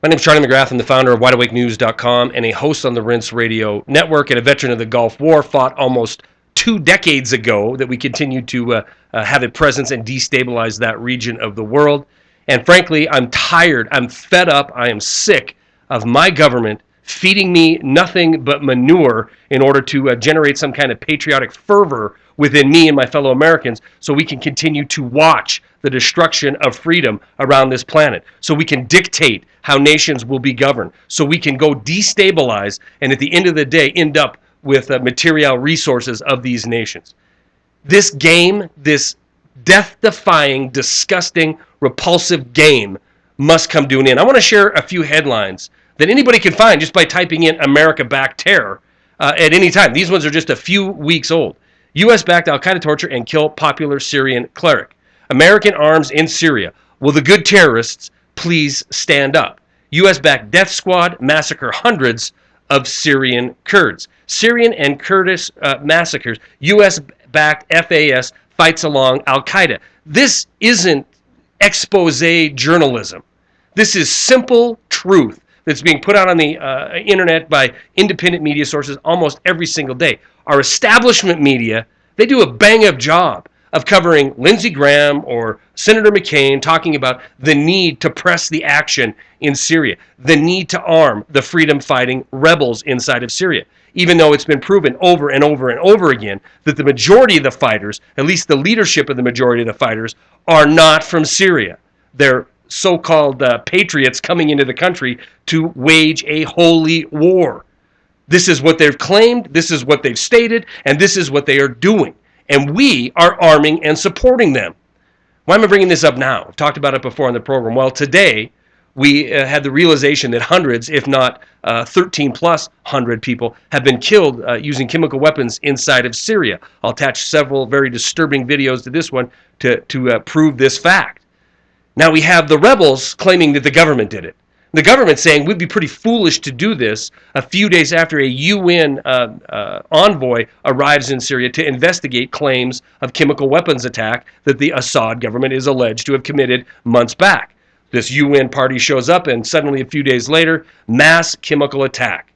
My name is Charlie McGrath. I'm the founder of WideAwakeNews.com and a host on the Rinse Radio Network and a veteran of the Gulf War, fought almost 2 decades ago, that we continue to have a presence and destabilize that region of the world. And frankly, I'm tired, I'm fed up, I am sick of my government feeding me nothing but manure in order to generate some kind of patriotic fervor within me and my fellow Americans, so we can continue to watch the destruction of freedom around this planet, so we can dictate how nations will be governed, so we can go destabilize and at the end of the day end up with material resources of these nations. This game, this death-defying, disgusting, repulsive game must come to an end. I want to share a few headlines that anybody can find just by typing in America-backed terror at any time. These ones are just a few weeks old. U.S.-backed al-Qaeda torture and kill popular Syrian cleric. American arms in Syria. Will the good terrorists please stand up? U.S.-backed death squad massacre hundreds of Syrian Kurds. Syrian and Kurdish massacres. U.S.-backed FAS fights along al-Qaeda. This isn't expose journalism. This is simple truth that's being put out on the internet by independent media sources almost every single day. Our establishment media, they do a bang-up job of covering Lindsey Graham or Senator McCain talking about the need to press the action in Syria, the need to arm the freedom-fighting rebels inside of Syria, even though it's been proven over and over and over again that the majority of the fighters, at least the leadership of the majority of the fighters, are not from Syria. They're so-called patriots coming into the country to wage a holy war. This is what they've claimed, this is what they've stated, and this is what they are doing. And we are arming and supporting them. Why am I bringing this up now? I've talked about it before on the program. Well, today we had the realization that hundreds, if not 13 plus 100 people have been killed using chemical weapons inside of Syria. I'll attach several very disturbing videos to this one to prove this fact. Now we have the rebels claiming that the government did it. The government saying we'd be pretty foolish to do this a few days after a UN envoy arrives in Syria to investigate claims of chemical weapons attack that the Assad government is alleged to have committed months back. This UN party shows up and suddenly a few days later, mass chemical attack.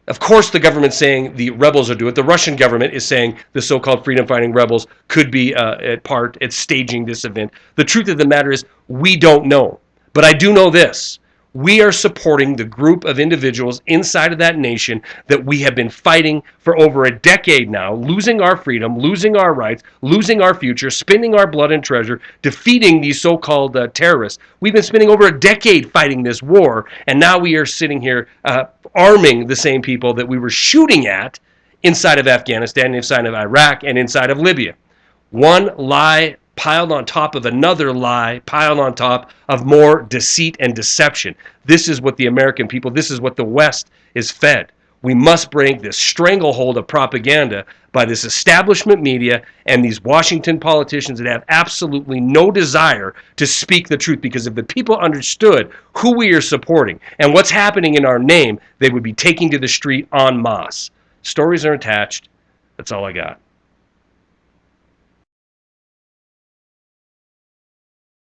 Of course the government's saying the rebels are doing it. The Russian government is saying the so-called freedom-fighting rebels could be at staging this event. The truth of the matter is we don't know. But I do know this. We are supporting the group of individuals inside of that nation that we have been fighting for over a decade now, losing our freedom, losing our rights, losing our future, spending our blood and treasure, defeating these so-called terrorists. We've been spending over a decade fighting this war, and now we are sitting here arming the same people that we were shooting at inside of Afghanistan, inside of Iraq, and inside of Libya. One lie piled on top of another lie, piled on top of more deceit and deception. This is what the American people, this is what the West is fed. We must break this stranglehold of propaganda by this establishment media and these Washington politicians that have absolutely no desire to speak the truth, because if the people understood who we are supporting and what's happening in our name, they would be taking to the street en masse. Stories are attached. That's all I got.